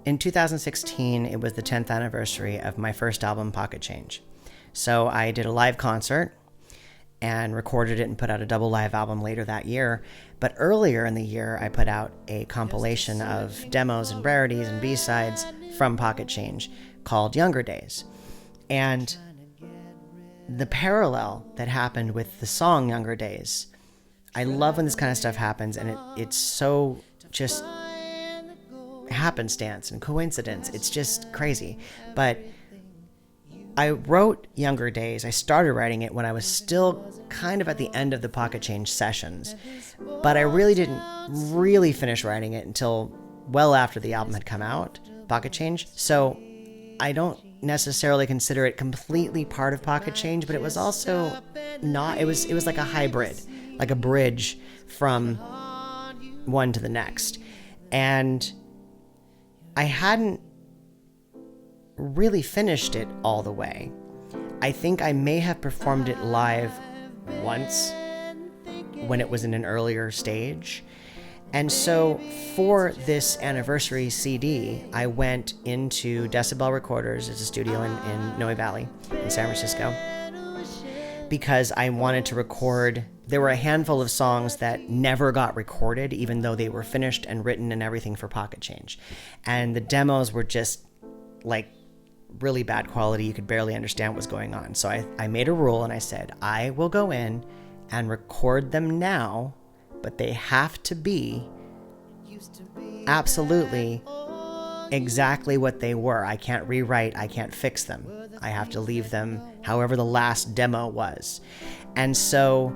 in 2016, it was the 10th anniversary of my first album, Pocket Change. So I did a live concert and recorded it and put out a double live album later that year. But earlier in the year, I put out a compilation of demos and rarities and B-sides from Pocket Change called Younger Days. And the parallel that happened with the song Younger Days, I love when this kind of stuff happens, and it's so just happenstance and coincidence. It's just crazy. But I wrote Younger Days. I started writing it when I was still kind of at the end of the Pocket Change sessions, but I really didn't really finish writing it until well after the album had come out, Pocket Change. So I don't necessarily consider it completely part of Pocket Change, but it was also not. It was like a hybrid, like a bridge from one to the next. And I hadn't really finished it all the way. I think I may have performed it live once when it was in an earlier stage. And so for this anniversary CD, I went into Decibel Recorders. It's a studio in Noe Valley in San Francisco, because I wanted to record. There were a handful of songs that never got recorded, even though they were finished and written and everything for Pocket Change. And the demos were just like really bad quality. You could barely understand what was going on. So I made a rule and I said, I will go in and record them now, but they have to be absolutely exactly what they were. I can't rewrite. I can't fix them. I have to leave them however the last demo was. And so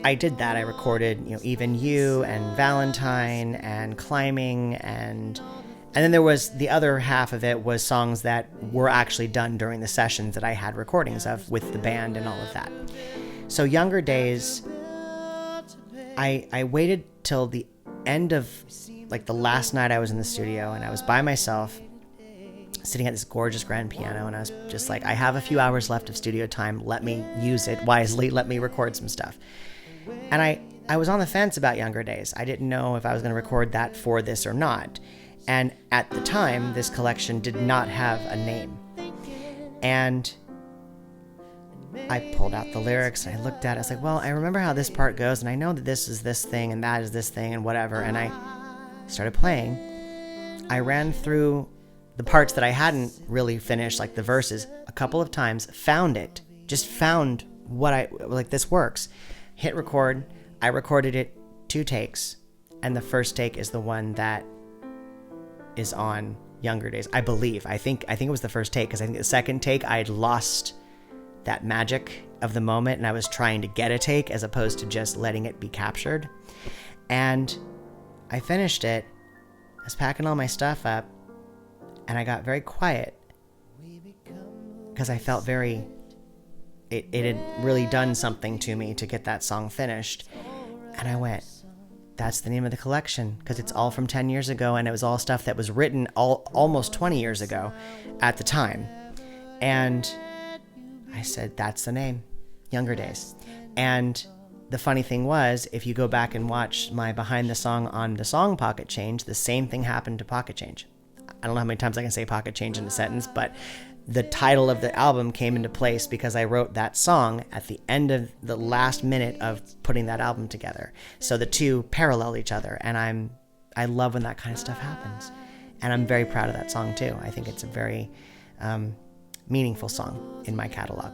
I did that. I recorded, Even You and Valentine and Climbing, and then there was the other half of it was songs that were actually done during the sessions that I had recordings of with the band and all of that. So Younger Days, I waited till the end of like the last night I was in the studio, and I was by myself sitting at this gorgeous grand piano, and I was just like, I have a few hours left of studio time. Let me use it wisely. Let me record some stuff. And I was on the fence about Younger Days. I didn't know if I was going to record that for this or not. And at the time, this collection did not have a name. And I pulled out the lyrics and I looked at it. I was like, well, I remember how this part goes, and I know that this is this thing and that is this thing and whatever. And I started playing. I ran through the parts that I hadn't really finished, like the verses, a couple of times, found what this works. Hit record. I recorded it 2 takes, and the first take is the one that is on Younger Days, I believe. I think it was the first take, because I think the second take I had lost that magic of the moment, and I was trying to get a take as opposed to just letting it be captured. And I finished it. I was packing all my stuff up, and I got very quiet because I felt it had really done something to me to get that song finished. And I went, that's the name of the collection, because it's all from 10 years ago, and it was all stuff that was written almost 20 years ago at the time. And I said, that's the name, Younger Days. And the funny thing was, if you go back and watch my behind the song on the song Pocket Change, the same thing happened to Pocket Change. I don't know how many times I can say Pocket Change in a sentence, but the title of the album came into place because I wrote that song at the end of the last minute of putting that album together. So the two parallel each other, and I love when that kind of stuff happens. And I'm very proud of that song too. I think it's a very meaningful song in my catalog.